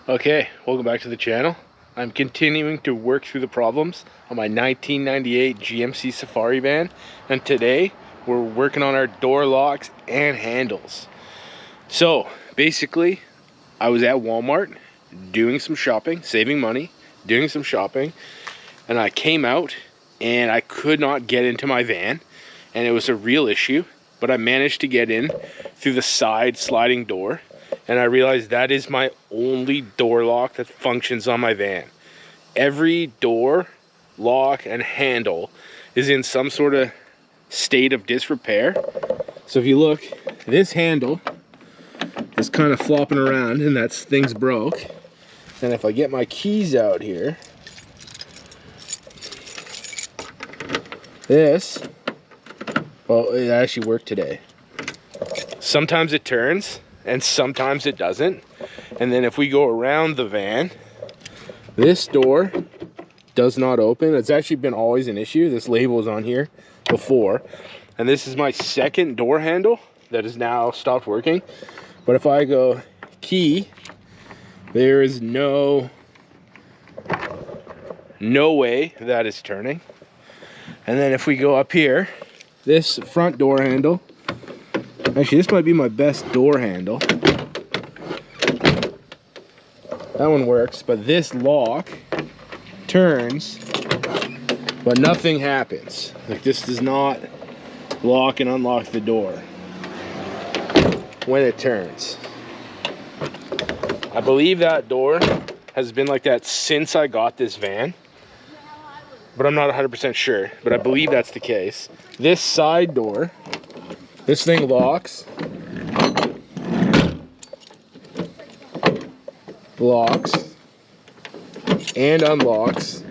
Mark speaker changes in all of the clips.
Speaker 1: Okay, welcome back to the channel. I'm continuing to work through the problems on my 1998 GMC Safari van, and today we're working on our door locks and handles. So basically, I was at Walmart doing some shopping, saving money, doing some shopping, and I came out and I could not get into my van, and it was a real issue, but I managed to get in through the side sliding door. And I realized that is my only door lock that functions on my van. Every door, lock, and handle is in some sort of state of disrepair. So if you look, this handle is kind of flopping around and that thing's broke. And if I get my keys out here, this, well, it actually worked today. Sometimes it turns and sometimes it doesn't. And then if we go around the van, this door does not open. It's actually been always an issue. This label is on here before, and this is my second door handle that has now stopped working. But if I go key, there is no way that is turning. And then if we go up here, this front door handle, actually, this might be my best door handle. That one works, but this lock turns, but nothing happens. Like, this does not lock and unlock the door when it turns. I believe that door has been like that since I got this van, but I'm not 100% sure, but I believe that's the case. This side door, this thing locks, and unlocks.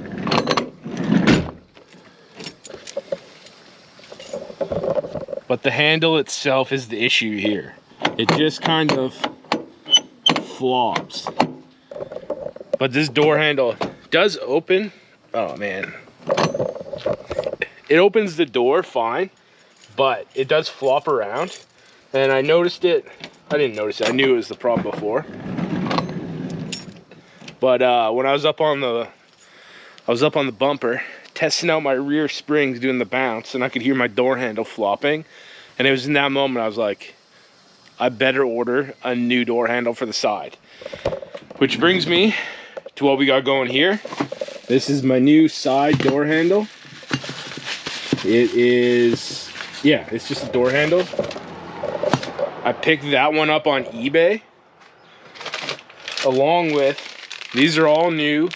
Speaker 1: But the handle itself is the issue here. It just kind of flops. But this door handle does open. Oh man. It opens the door fine, but it does flop around. And I noticed it. I didn't notice it. I knew it was the problem before. But when I was up on the bumper testing out my rear springs doing the bounce, and I could hear my door handle flopping, and it was in that moment I was like, I better order a new door handle for the side. Which brings me to what we got going here. This is my new side door handle. It is, yeah, it's just a door handle. I picked that one up on eBay, along with, these are all new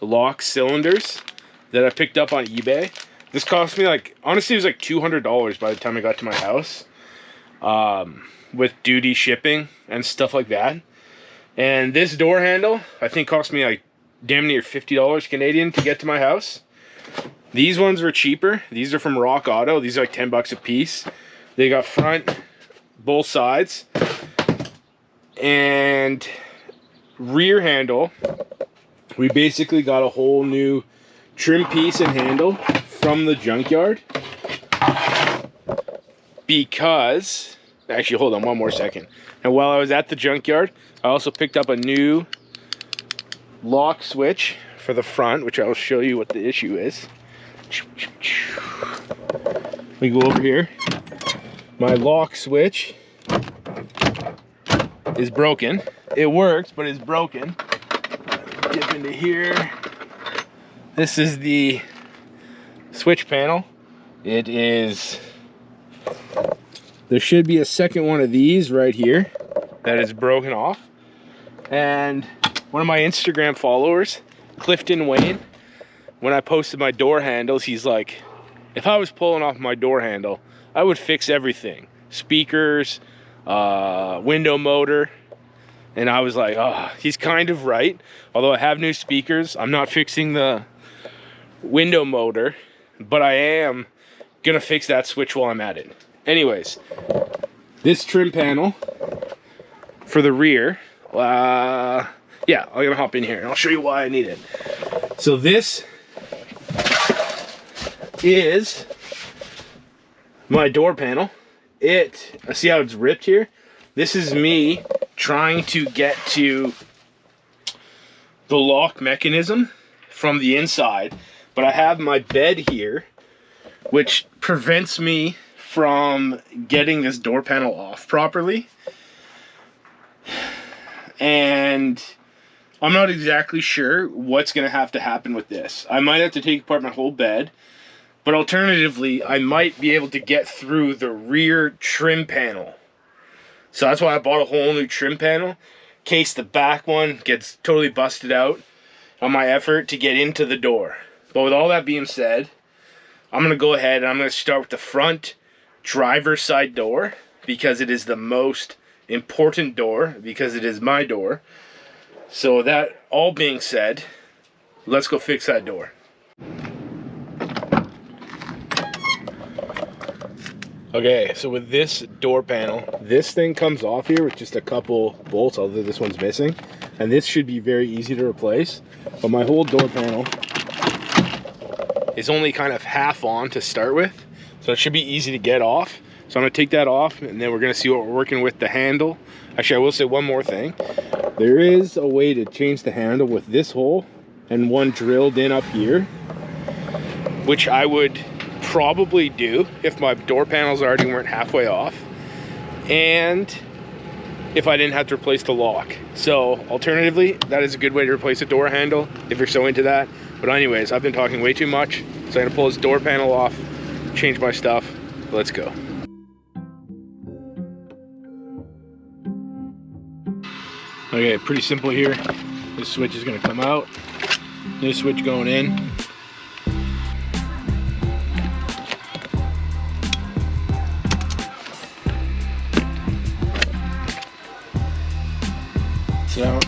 Speaker 1: lock cylinders that I picked up on eBay. This cost me, like, honestly, it was like $200 by the time I got to my house, with duty shipping and stuff like that. And this door handle, I think, cost me like damn near $50 Canadian to get to my house. These ones were cheaper. These are from Rock Auto. These are like 10 bucks a piece. They got front, both sides, and rear handle. We basically got a whole new trim piece and handle from the junkyard, because, actually, hold on one more second. And while I was at the junkyard, I also picked up a new lock switch for the front, which I'll show you what the issue is. We go over here. My lock switch is broken. It works, but it's broken. Dip into here. This is the switch panel. It is, there should be a second one of these right here that is broken off. And one of my Instagram followers, Clifton Wayne, when I posted my door handles, he's like, if I was pulling off my door handle, I would fix everything. Speakers, window motor. And I was like, oh, he's kind of right. Although I have new speakers, I'm not fixing the window motor, but I am gonna fix that switch while I'm at it. Anyways, this trim panel for the rear, yeah, I'm gonna hop in here and I'll show you why I need it. So this is my door panel. See how it's ripped here? This is me trying to get to the lock mechanism from the inside, but I have my bed here, which prevents me from getting this door panel off properly. And I'm not exactly sure what's going to happen with this. I might have to take apart my whole bed, but alternatively, I might be able to get through the rear trim panel. So that's why I bought a whole new trim panel, in case the back one gets totally busted out on my effort to get into the door. But with all that being said, I'm going to go ahead and I'm going to start with the front driver's side door, because it is the most important door, because it is my door. So that all being said, let's go fix that door. Okay, so with this door panel, this thing comes off here with just a couple bolts, although this one's missing. And this should be very easy to replace. But my whole door panel is only kind of half on to start with. So it should be easy to get off. So I'm gonna take that off, and then we're gonna see what we're working with the handle. Actually, I will say one more thing. There is a way to change the handle with this hole and one drilled in up here, which I would probably do if my door panels already weren't halfway off, and if I didn't have to replace the lock. So alternatively, that is a good way to replace a door handle if you're so into that. But anyways, I've been talking way too much, so I'm gonna pull this door panel off, change my stuff. Let's go. Okay, pretty simple here. This switch is gonna come out, this switch going in. So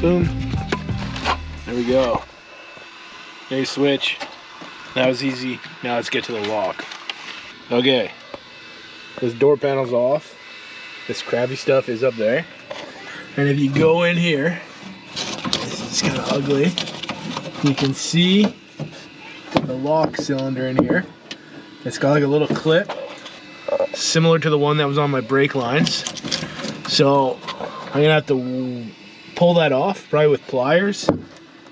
Speaker 1: boom, there we go. There's switch. That was easy. Now let's get to the lock. Okay, this door panel's off. This crappy stuff is up there. And if you go in here, this is kind of ugly. You can see the lock cylinder in here. It's got like a little clip, similar to the one that was on my brake lines. So I'm gonna have to pull that off, probably with pliers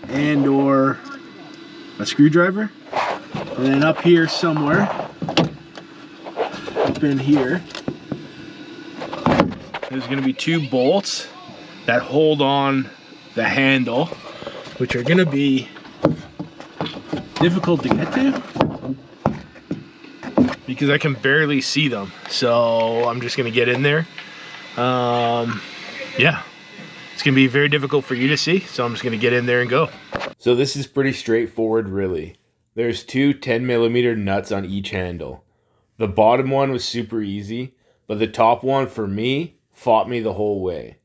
Speaker 1: and or a screwdriver. And then up here somewhere, up in here, there's gonna be two bolts that hold on the handle, which are gonna be difficult to get to because I can barely see them. So I'm just gonna get in there. Yeah, it's gonna be very difficult for you to see, so I'm just gonna get in there and go. So this is pretty straightforward, really. There's two 10mm nuts on each handle. The bottom one was super easy, but the top one for me fought me the whole way.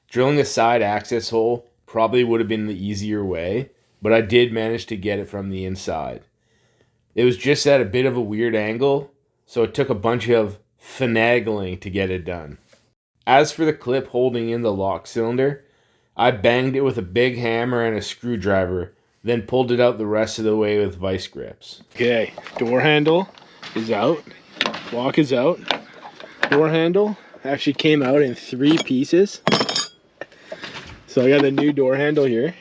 Speaker 1: Drilling a side access hole probably would have been the easier way, but I did manage to get it from the inside. It was just at a bit of a weird angle, so it took a bunch of finagling to get it done. As for the clip holding in the lock cylinder, I banged it with a big hammer and a screwdriver, then pulled it out the rest of the way with vice grips. Okay, door handle is out, lock is out. Door handle actually came out in 3 pieces. So I got a new door handle here.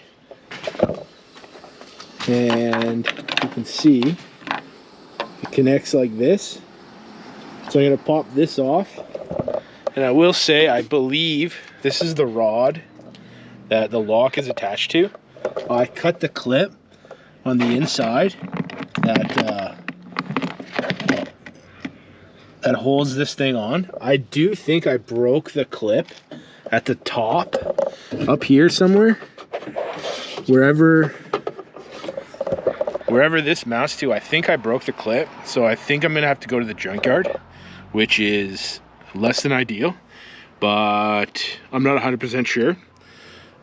Speaker 1: And you can see it connects like this. So I'm gonna pop this off. And I will say, I believe this is the rod that the lock is attached to. I cut the clip on the inside that holds this thing on. I do think I broke the clip at the top, up here somewhere, wherever this mounts to. I think I broke the clip, so I think I'm gonna have to go to the junkyard, which is less than ideal, but I'm not 100% sure.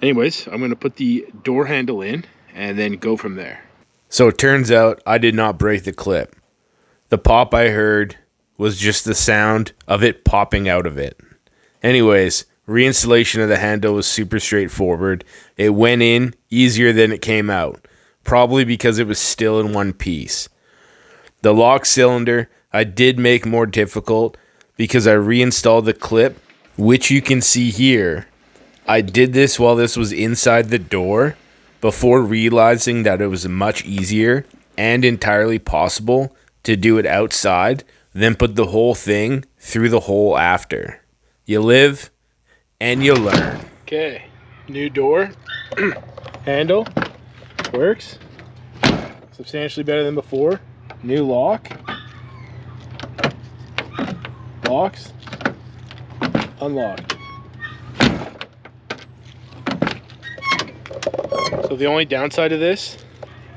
Speaker 1: Anyways, I'm gonna put the door handle in and then go from there. So it turns out I did not break the clip. The pop I heard was just the sound of it popping out of it. Anyways, reinstallation of the handle was super straightforward. It went in easier than it came out, probably because it was still in one piece. The lock cylinder, I did make more difficult because I reinstalled the clip, which you can see here. I did this while this was inside the door before realizing that it was much easier and entirely possible to do it outside than put the whole thing through the hole after. You live and you learn. Okay, new door handle works substantially better than before. New lock, locks, unlocked. So the only downside of this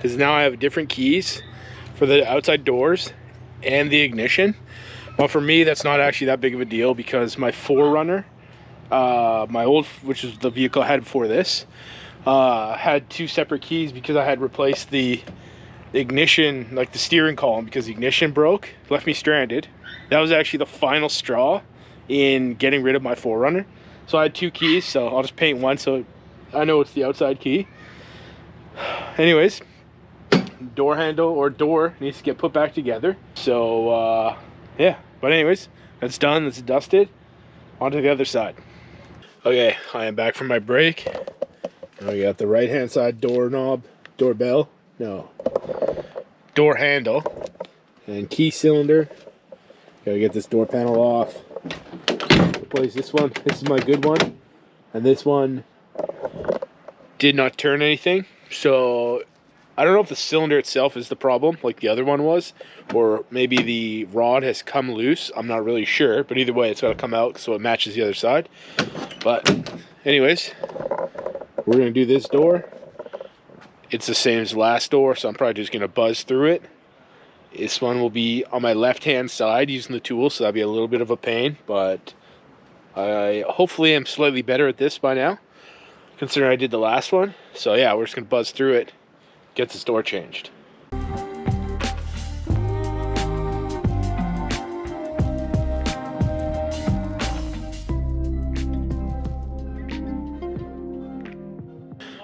Speaker 1: is now I have different keys for the outside doors and the ignition. Well, for me, that's not actually that big of a deal because my 4Runner, my old, which is the vehicle I had before this, had 2 separate keys because I had replaced the ignition, like the steering column, because the ignition broke, left me stranded. That was actually the final straw in getting rid of my 4Runner. So I had 2 keys, so I'll just paint one so I know it's the outside key. Anyways, door handle or door needs to get put back together. So yeah, but anyways, that's done, that's dusted. On to the other side. Okay, I am back from my break. Now we got the right hand side doorknob, doorbell, no, door handle and key cylinder. Gotta get this door panel off. Replace this one. This is my good one, and this one did not turn anything. So I don't know if the cylinder itself is the problem like the other one was, or maybe the rod has come loose. I'm not really sure, but either way it's got to come out so it matches the other side. But anyways, we're gonna do this door. It's the same as the last door, so I'm probably just gonna buzz through it. This one will be on my left hand side using the tool, so that'll be a little bit of a pain, but I hopefully am slightly better at this by now, considering I did the last one. So yeah, we're just gonna buzz through it, get this door changed.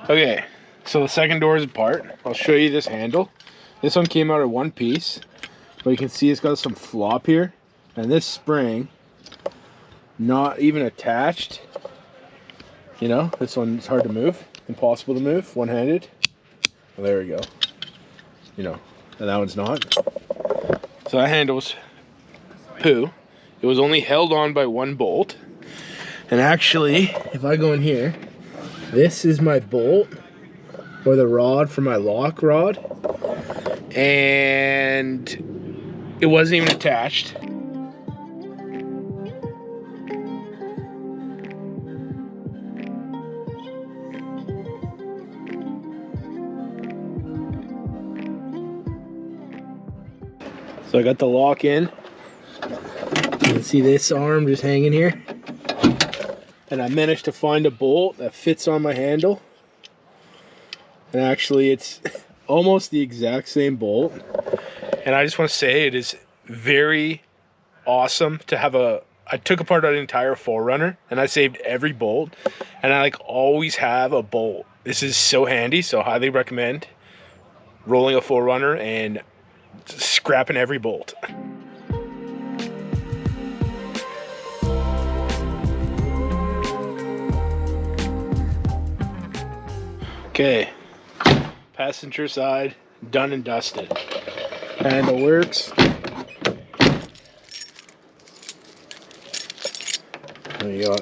Speaker 1: Okay, so the second door is apart. I'll show you this handle. This one came out of one piece, but you can see it's got some flop here, and this spring not even attached. You know, this one's hard to move, impossible to move, one-handed. Well, there we go. You know, and that one's not. So that handle's poo. It was only held on by one bolt. And actually, if I go in here, this is my bolt, or the rod for my lock rod. And it wasn't even attached. So I got the lock in. You can see this arm just hanging here. And I managed to find a bolt that fits on my handle. And actually it's almost the exact same bolt. And I just want to say it is very awesome to have I took apart an entire 4Runner and I saved every bolt. And I like always have a bolt. This is so handy, so highly recommend rolling a 4Runner and scrapping every bolt. Okay, passenger side done and dusted. Handle works. There you go.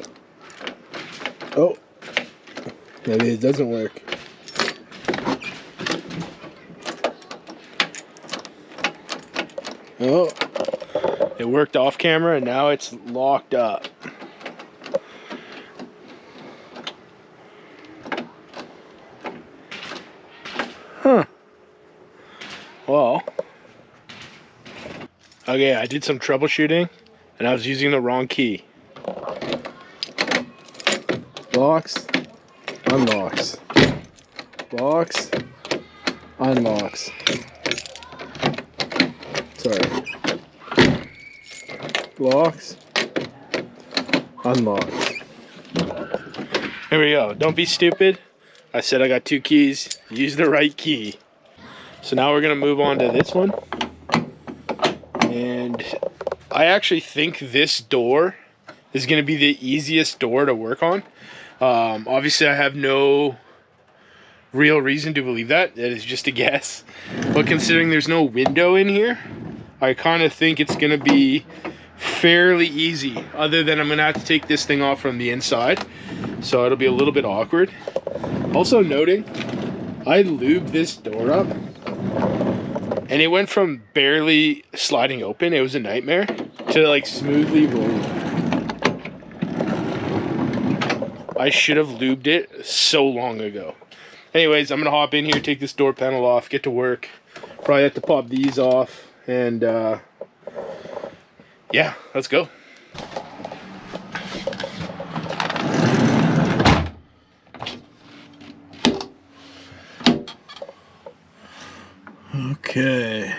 Speaker 1: Oh, maybe it doesn't work. Oh, it worked off camera and now it's locked up. Huh. Well, okay, I did some troubleshooting and I was using the wrong key. Locks, unlocks. Locks, unlocks. Sorry. Locks, unlocks. Here we go. Don't be stupid. I said I got 2 keys. Use the right key. So now we're gonna move on to this one. And I actually think this door is going to be the easiest door to work on. Obviously, I have no real reason to believe that. That is just a guess. But considering there's no window in here, I kind of think it's going to be fairly easy. Other than I'm going to have to take this thing off from the inside. So it'll be a little bit awkward. Also noting, I lubed this door up. And it went from barely sliding open, it was a nightmare, to like smoothly rolling. I should have lubed it so long ago. Anyways, I'm gonna hop in here, take this door panel off, get to work. Probably have to pop these off, and yeah, let's go. Okay.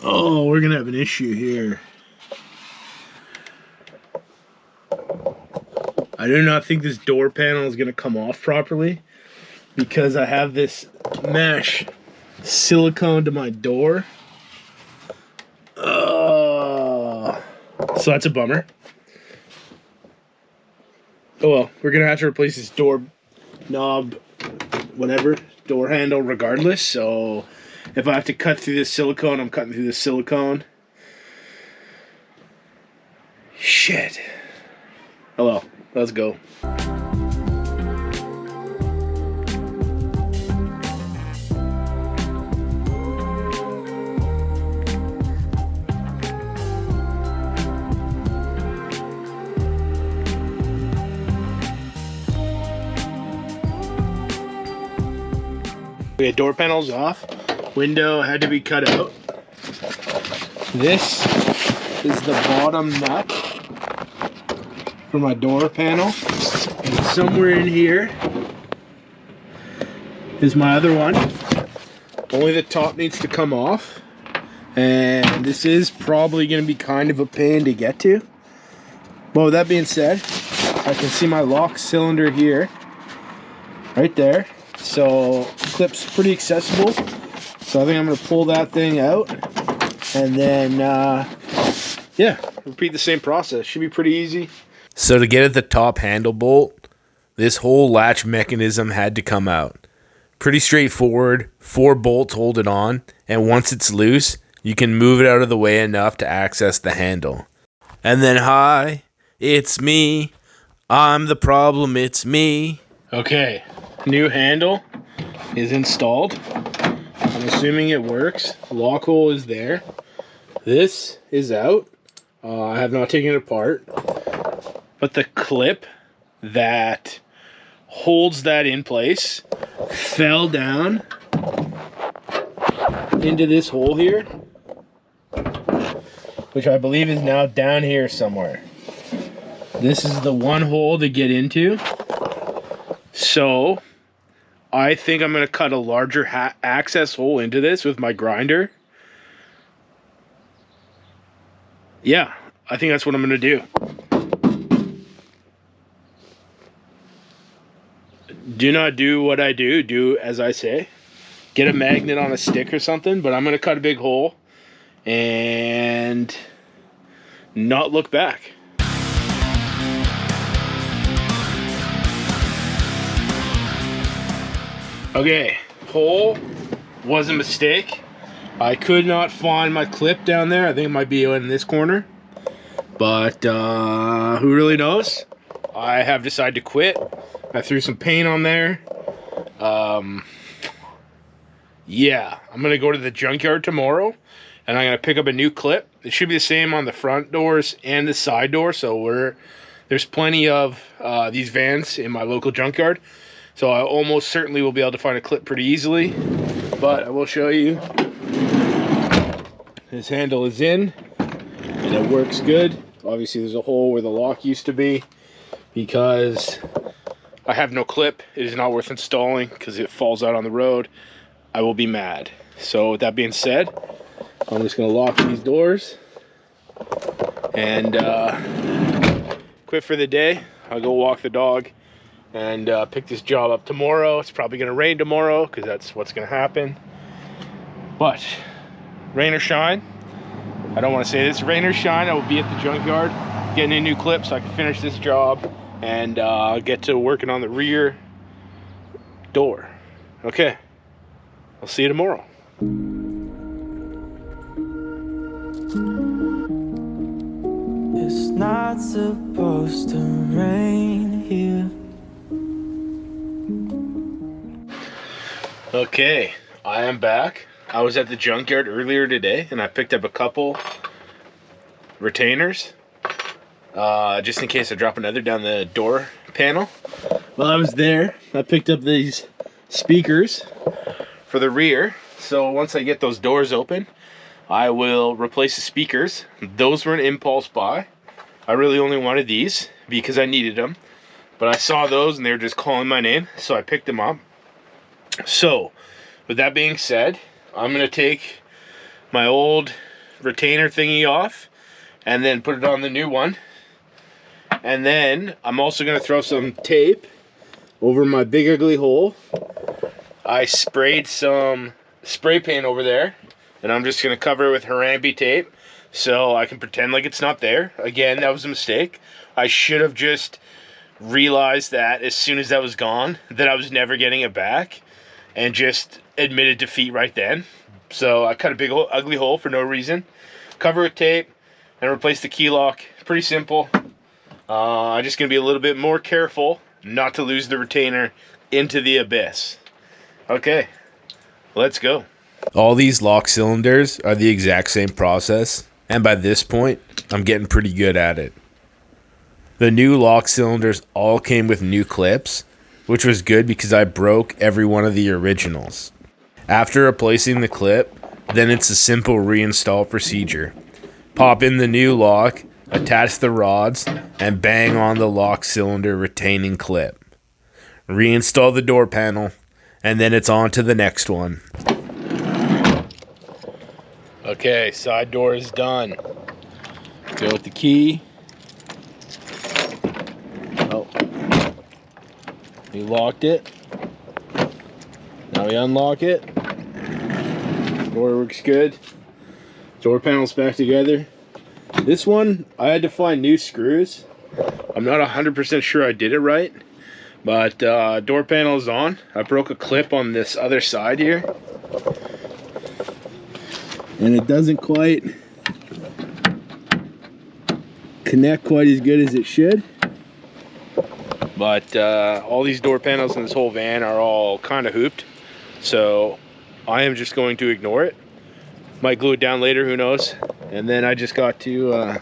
Speaker 1: Oh, we're gonna have an issue here. I do not think this door panel is gonna come off properly because I have this mesh silicone to my door. So that's a bummer. Oh well, we're gonna have to replace this door knob, whatever, door handle regardless. So if I have to cut through this silicone, I'm cutting through this silicone. Shit. Oh well, let's go. Okay, door panel's off. Window had to be cut out. This is the bottom nut for my door panel. And somewhere in here is my other one. Only the top needs to come off. And this is probably going to be kind of a pain to get to. But with that being said, I can see my lock cylinder here. Right there. So clip's pretty accessible. So I think I'm going to pull that thing out. And then, yeah, repeat the same process. Should be pretty easy.
Speaker 2: So to get at the top handle bolt, this whole latch mechanism had to come out. Pretty straightforward. 4 bolts hold it on. And once it's loose, you can move it out of the way enough to access the handle. And then, hi, it's me. I'm the problem, it's me.
Speaker 1: Okay, new handle is installed. I'm assuming it works. Lock hole is there. This is out. I have not taken it apart. But the clip that holds that in place fell down into this hole here, which I believe is now down here somewhere. This is the one hole to get into. So I think I'm going to cut a larger access hole into this with my grinder. Yeah, I think that's what I'm going to do. Do not do what I do. Do as I say. Get a magnet on a stick or something. But I'm going to cut a big hole and not look back. Okay, hole was a mistake. I could not find my clip down there. I think it might be in this corner. But who really knows? I have decided to quit. I threw some paint on there. Yeah, I'm going to go to the junkyard tomorrow. And I'm going to pick up a new clip. It should be the same on the front doors and the side door. So there's plenty of these vans in my local junkyard. So I almost certainly will be able to find a clip pretty easily. But I will show you. This handle is in. And it works good. Obviously there's a hole where the lock used to be. Because I have no clip. It is not worth installing because it falls out on the road. I will be mad. So with that being said, I'm just going to lock these doors. And quit for the day. I'll go walk the dog. And pick this job up tomorrow. It's probably going to rain tomorrow because that's what's going to happen. But rain or shine, I don't want to say this, rain or shine, I will be at the junkyard getting a new clip so I can finish this job and get to working on the rear door. Okay, I'll see you tomorrow.
Speaker 3: It's not supposed to rain here.
Speaker 1: Okay, I am back. I was at the junkyard earlier today and I picked up a couple retainers just in case I drop another down the door panel. While I was there, I picked up these speakers for the rear. So once I get those doors open, I will replace the speakers. Those were an impulse buy. I really only wanted these because I needed them. But I saw those and they were just calling my name, so I picked them up. So, with that being said, I'm going to take my old retainer thingy off and then put it on the new one. And then I'm also going to throw some tape over my big ugly hole. I sprayed some spray paint over there. And I'm just going to cover it with Harambe tape so I can pretend like it's not there. Again, that was a mistake. I should have just realized that as soon as that was gone, that I was never getting it back. And just admitted defeat right then. So I cut a big ugly hole for no reason. Cover with tape and replace the key lock. Pretty simple. I'm just going to be a little bit more careful not to lose the retainer into the abyss. Okay, let's go.
Speaker 2: All these lock cylinders are the exact same process, and by this point, I'm getting pretty good at it. The new lock cylinders all came with new clips, which was good because I broke every one of the originals. After replacing the clip, then it's a simple reinstall procedure. Pop in the new lock, attach the rods, and bang on the lock cylinder retaining clip. Reinstall the door panel, and then it's on to the next one.
Speaker 1: Okay, side door is done. Go with the key. Oh, we locked it. Now we unlock it. Door works good. Door panel's back together. This one, I had to find new screws. I'm not 100% sure I did it right, but door panel is on. I broke a clip on this other side here. And it doesn't quite connect quite as good as it should. But all these door panels in this whole van are all kind of hooped. So I am just going to ignore it. Might glue it down later, who knows. And then I just got to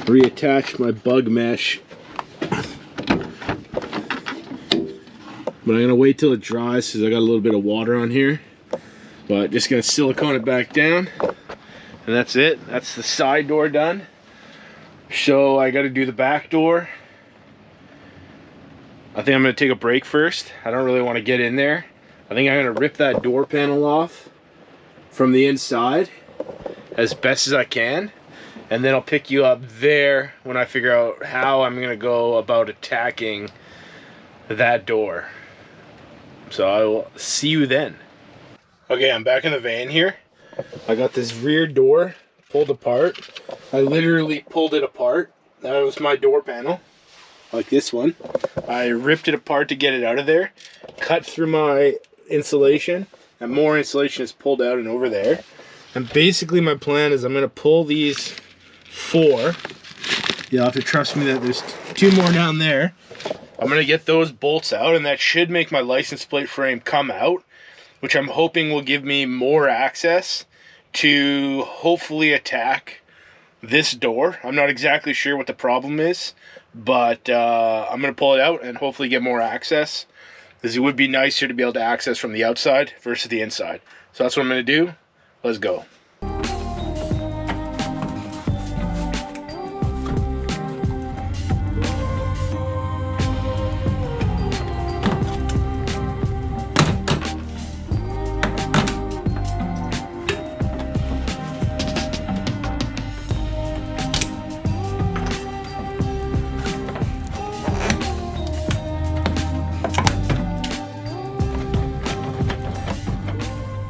Speaker 1: reattach my bug mesh. But I'm going to wait till it dries because I got a little bit of water on here. But just going to silicone it back down. And that's it. That's the side door done. So I got to do the back door. I think I'm going to take a break first. I don't really want to get in there. I think I'm going to rip that door panel off from the inside as best as I can. And then I'll pick you up there when I figure out how I'm going to go about attacking that door. So I will see you then. Okay, I'm back in the van here. I got this rear door pulled apart. I literally pulled it apart. That was my door panel, like this one. I ripped it apart to get it out of there, cut through my insulation, and more insulation is pulled out and over there. And basically my plan is I'm gonna pull these 4. You'll have to trust me that there's 2 more down there. I'm going to get those bolts out, and that should make my license plate frame come out, which I'm hoping will give me more access to hopefully attack this door. I'm not exactly sure what the problem is, but I'm going to pull it out and hopefully get more access, because it would be nicer to be able to access from the outside versus the inside. So that's what I'm going to do. Let's go.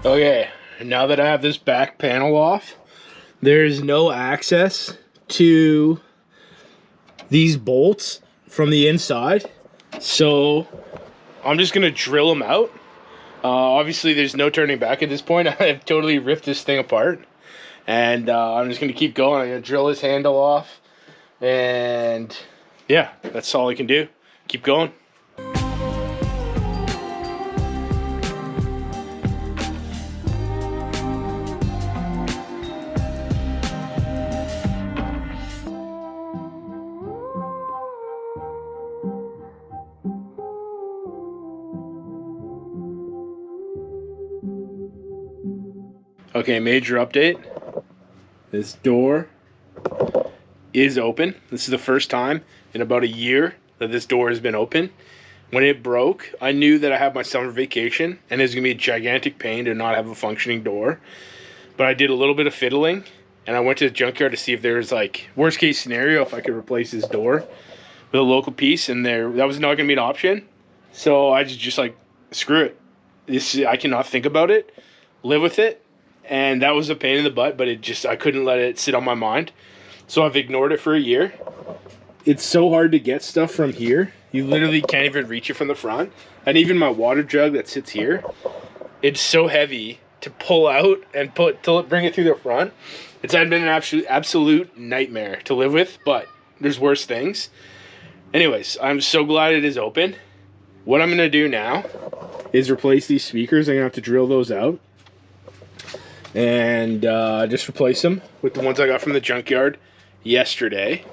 Speaker 1: Okay, Now that I have this back panel off, there's no access to these bolts from the inside. So I'm just gonna drill them out. Obviously there's no turning back at this point. I've totally ripped this thing apart. And I'm just gonna keep going. I'm gonna drill this handle off. And yeah, that's all I can do. Keep going. Okay, major update. This door is open. This is the first time in about a year that this door has been open. When it broke, I knew that I had my summer vacation and it was gonna be a gigantic pain to not have a functioning door. But I did a little bit of fiddling and I went to the junkyard to see if there was, like, worst case scenario, if I could replace this door with a local piece, and that was not gonna be an option. So I just like, screw it. I cannot think about it, live with it. And that was a pain in the butt, but I couldn't let it sit on my mind. So I've ignored it for a year. It's so hard to get stuff from here. You literally can't even reach it from the front. And even my water jug that sits here, it's so heavy to pull out and bring it through the front. It's been an absolute nightmare to live with, but there's worse things. Anyways, I'm so glad it is open. What I'm gonna do now is replace these speakers. I'm gonna have to drill those out. And just replace them with the ones I got from the junkyard yesterday.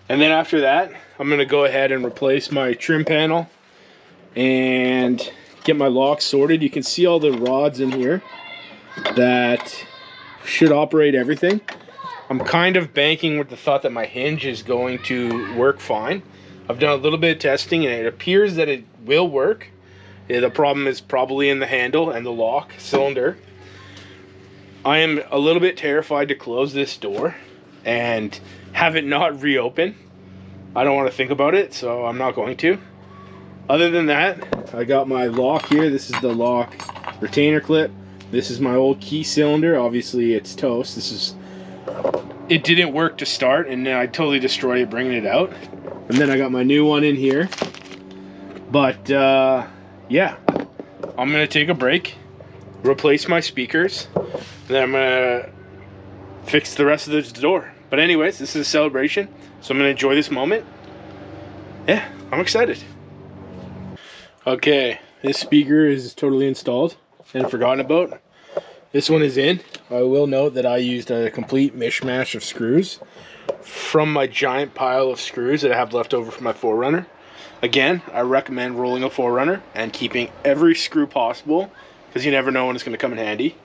Speaker 1: And then after that, I'm going to go ahead and replace my trim panel and get my locks sorted. You can see all the rods in here that should operate everything. I'm kind of banking with the thought that my hinge is going to work fine. I've done a little bit of testing and it appears that it will work. The problem is probably in the handle and the lock cylinder. I am a little bit terrified to close this door and have it not reopen. I don't want to think about it, so I'm not going to. Other than that, I got my lock here. This is the lock retainer clip. This is my old key cylinder. Obviously, it's toast. It didn't work to start, and I totally destroyed it bringing it out. And then I got my new one in here. But, yeah. I'm going to take a break, replace my speakers, and then I'm gonna fix the rest of the door. But anyways, this is a celebration, so I'm gonna enjoy this moment. Yeah, I'm excited. Okay, this speaker is totally installed and forgotten about. This one is in. I will note that I used a complete mishmash of screws from my giant pile of screws that I have left over from my 4Runner. Again, I recommend rolling a 4Runner and keeping every screw possible, because you never know when it's going to come in handy.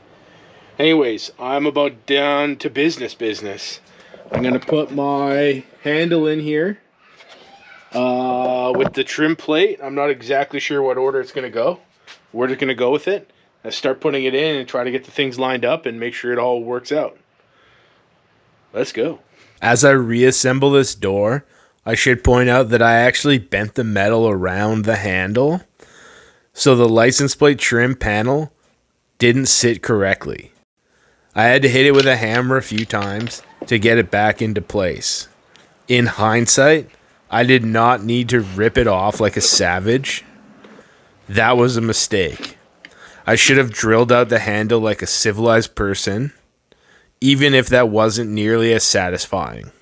Speaker 1: Anyways, I'm about down to business. I'm going to put my handle in here with the trim plate. I'm not exactly sure what order it's going to go. We're just going to go with it. I start putting it in and try to get the things lined up and make sure it all works out. Let's go.
Speaker 2: As I reassemble this door, I should point out that I actually bent the metal around the handle, so the license plate trim panel didn't sit correctly. I had to hit it with a hammer a few times to get it back into place. In hindsight, I did not need to rip it off like a savage. That was a mistake. I should have drilled out the handle like a civilized person, even if that wasn't nearly as satisfying.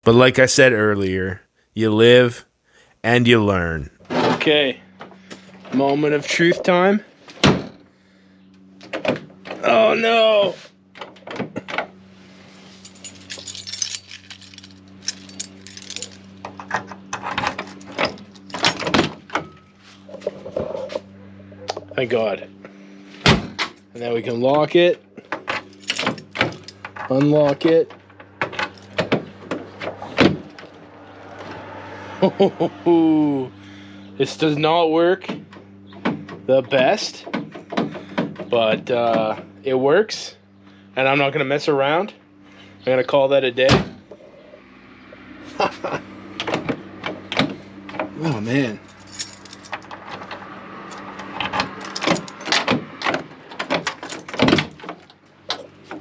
Speaker 2: But like I said earlier, you live and you learn.
Speaker 1: Okay, moment of truth time. Oh no! Thank God. And then we can lock it, unlock it. This does not work the best, but it works, and I'm not going to mess around. I'm going to call that a day. Oh, man. I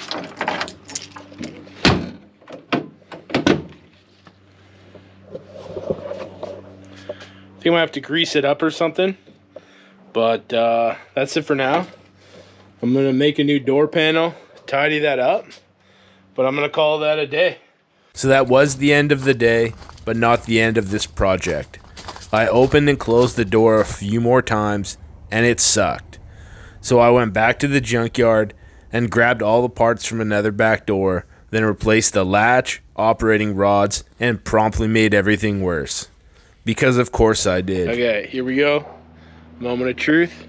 Speaker 1: think I might have to grease it up or something. But that's it for now. I'm gonna make a new door panel, tidy that up, but I'm gonna call that a day.
Speaker 2: So that was the end of the day, but not the end of this project. I opened and closed the door a few more times, and it sucked. So I went back to the junkyard and grabbed all the parts from another back door, then replaced the latch, operating rods, and promptly made everything worse. Because of course I did.
Speaker 1: Okay, here we go. Moment of truth.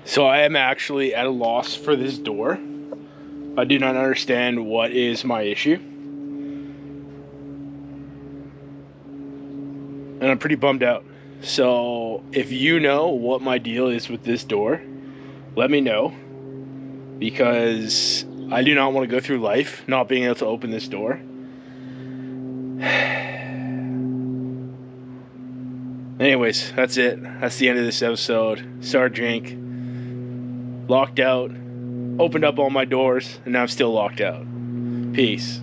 Speaker 1: So I am actually at a loss for this door. I do not understand what is my issue. And I'm pretty bummed out. So if you know what my deal is with this door, let me know. Because I do not want to go through life not being able to open this door. Anyways, that's it. That's the end of this episode. Sorry, drink. Locked out. Opened up all my doors, and now I'm still locked out. Peace.